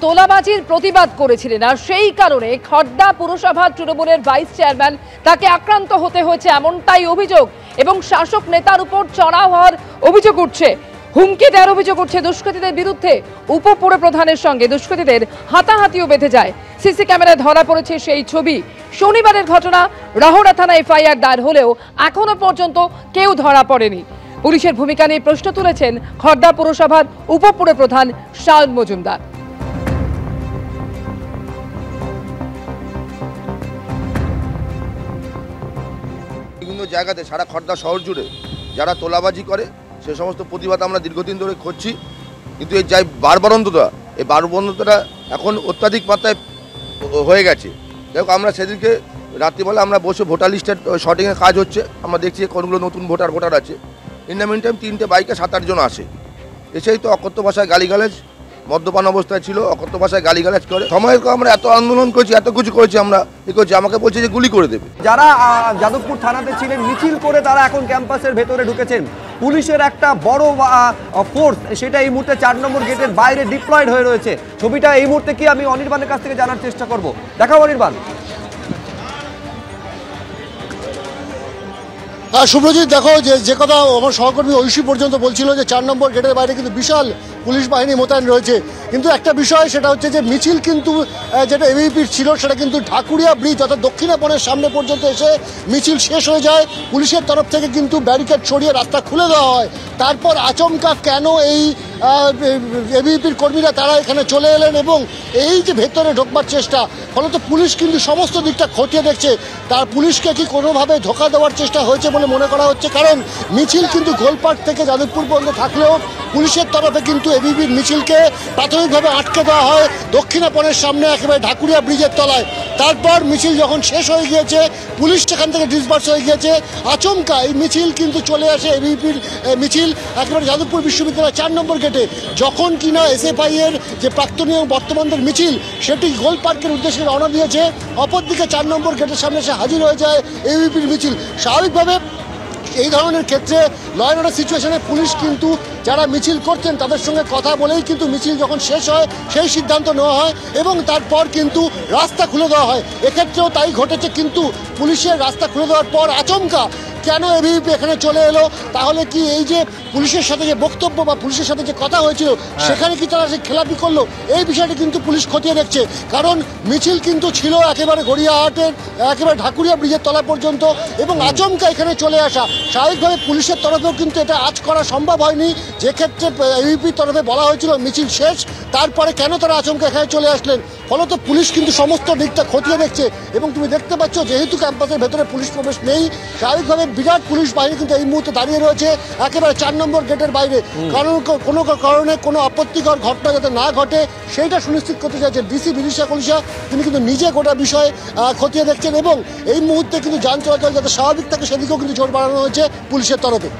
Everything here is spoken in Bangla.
তোলাবাজির প্রতিবাদ করেছিলেন, আর সেই কারণে খড়দা পুরসভা তৃণমূলের ভাইস চেয়ারম্যান তাকে আক্রান্ত হতে হয়েছে, এমনটাই অভিযোগ। এবং শাসক নেতার উপর চড়াও হওয়ার অভিযোগ উঠছে, হুমকি দেওয়ার অভিযোগ উঠছে দুষ্কৃতীদের বিরুদ্ধে। উপপুর প্রধানের সঙ্গে দুষ্কৃতীদের হাতাহাতিও বেঁধে যায়। সিসি ক্যামেরায় ধরা পড়েছে সেই ছবি। শনিবারের ঘটনা, রাহড়া থানায় এফআইআর দায়ের হলেও এখনো পর্যন্ত কেউ ধরা পড়েনি। পুলিশের ভূমিকা নিয়ে প্রশ্ন তুলেছেন খড়দা পুরসভার উপপুর প্রধান শায়ন মজুমদার। বিভিন্ন জায়গাতে সারা খড়দা শহর জুড়ে যারা তোলাবাজি করে সে সমস্ত প্রতিবাদ আমরা দীর্ঘদিন ধরে করছি, কিন্তু এই যাই বারবারন্ততা, এই বারবারন্ততা এখন অত্যাধিক মাত্রায় হয়ে গেছে। দেখো, আমরা সেদিনকে রাত্রিবেলা আমরা বসে ভোটার লিস্টের শর্টিংয়ের কাজ হচ্ছে, আমরা দেখছি কোনগুলো নতুন ভোটার আছে। ইন দ্য মিন টাইম 3টে বাইকে 7-8 জন আসে, এসেই তো অকথ্য ভাষায় গালিগালাজ, মদ্যপান অবস্থায় ছিল, অকথ্য ভাষায় গালিগালাজ করে। সময়ের আমরা এত আন্দোলন করেছি, এত কিছু করেছি, আমরা এ করছি, আমাকে বলছে যে গুলি করে দেবে। যারা যাদবপুর থানাতে ছিলেন মিছিল করে তারা এখন ক্যাম্পাসের ভেতরে ঢুকেছেন। পুলিশের একটা বড় ফোর্স সেটা এই মুহূর্তে 4 নম্বর গেটের বাইরে ডিপ্লয়েড হয়ে রয়েছে। ছবিটা এই মুহূর্তে কি আমি অনির্বাণের কাছ থেকে জানার চেষ্টা করব। দেখাও অনির্বাণ। শুভ্রজিৎ, দেখো যে কথা আমার সহকর্মী ঐশী পর্যন্ত বলছিল যে 4 নম্বর গেটের বাইরে কিন্তু বিশাল পুলিশ বাহিনী মোতায়েন রয়েছে। কিন্তু একটা বিষয় সেটা হচ্ছে যে মিছিল কিন্তু যেটা এবিপির ছিল সেটা কিন্তু ঢাকুরিয়া ব্রিজ অর্থাৎ দক্ষিণাপনের সামনে পর্যন্ত এসে মিছিল শেষ হয়ে যায়। পুলিশের তরফ থেকে কিন্তু ব্যারিকেড সরিয়ে রাস্তা খুলে দেওয়া হয়। তারপর আচমকা কেন এই এবিপির কর্মীরা তারা এখানে চলে এলেন এবং এই যে ভেতরে ঢোকবার চেষ্টা, ফলত পুলিশ কিন্তু সমস্ত দিকটা খতিয়ে দেখছে। তার পুলিশকে কি কোনোভাবে ধোঁকা দেওয়ার চেষ্টা হয়েছে বলে মনে করা হচ্ছে, কারণ মিছিল কিন্তু গোলপাট থেকে যাদবপুর পর্যন্ত থাকলেও পুলিশের তরফে কিন্তু এবিপির মিছিলকে প্রাথমিকভাবে আটকে দেওয়া হয় দক্ষিণাপনের সামনে একেবারে ঢাকুরিয়া ব্রিজের তলায়। তারপর মিছিল যখন শেষ হয়ে গিয়েছে, পুলিশ সেখান থেকে ডিসবার্স হয়ে গিয়েছে, আচমকা এই মিছিল কিন্তু চলে আসে এবিপির মিছিল একেবারে যাদবপুর বিশ্ববিদ্যালয় 4 নম্বর গেটে। যখন কিনা এসএফআই এর যে প্রাক্তনী এবং বর্তমানদের মিছিল সেটি গোল পার্কের উদ্দেশ্যে রওনা দিয়েছে, অপরদিকে 4 নম্বর গেটের সামনে এসে হাজির হয়ে যায় এবিপির মিছিল। স্বাভাবিকভাবে এই ধরনের ক্ষেত্রে ল অ্যান্ড অর্ডার সিচুয়েশনে পুলিশ কিন্তু যারা মিছিল করতেন তাদের সঙ্গে কথা বলেই কিন্তু মিছিল যখন শেষ হয় সেই সিদ্ধান্ত নেওয়া হয় এবং তারপর কিন্তু রাস্তা খুলে দেওয়া হয়। এক্ষেত্রেও তাই ঘটেছে, কিন্তু পুলিশের রাস্তা খুলে দেওয়ার পর আচমকা কেন এবিপি এখানে চলে এলো? তাহলে কি এই যে পুলিশের সাথে যে বক্তব্য বা পুলিশের সাথে যে কথা হয়েছিল সেখানে কি তারা সে খেলাপি করলো? এই বিষয়টি কিন্তু পুলিশ খতিয়ে দেখছে, কারণ মিছিল কিন্তু ছিল একেবারে গড়িয়াহাটের একেবারে ঢাকুরিয়া ব্রিজের তলা পর্যন্ত এবং আচমকা এখানে চলে আসা। স্বাভাবিকভাবে পুলিশের তরফেও কিন্তু এটা আজ করা সম্ভব হয়নি, যে ক্ষেত্রে এবিপির তরফে বলা হয়েছিল মিছিল শেষ, তারপরে কেন তারা আচমকা এখানে চলে আসলেন। ফলত পুলিশ কিন্তু সমস্ত দিকটা খতিয়ে দেখছে এবং তুমি দেখতে পাচ্ছ যেহেতু ক্যাম্পাসের ভেতরে পুলিশ প্রবেশ নেই, স্বাভাবিকভাবে বিরাট পুলিশ বাহিনী কিন্তু এই মুহূর্তে দাঁড়িয়ে রয়েছে একেবারে 4 নম্বর গেটের বাইরে। কারণ কোনো কারণে কোনো আপত্তিকর ঘটনা যাতে না ঘটে সেইটা সুনিশ্চিত করতে চাইছে ডিসি বিদিশা কলিশা। তিনি কিন্তু নিজে গোটা বিষয়ে খতিয়ে দেখছেন এবং এই মুহূর্তে কিন্তু যান চলাচল যাতে স্বাভাবিক থাকে সেদিকেও কিন্তু জোর বাড়ানো হয়েছে পুলিশের তরফে।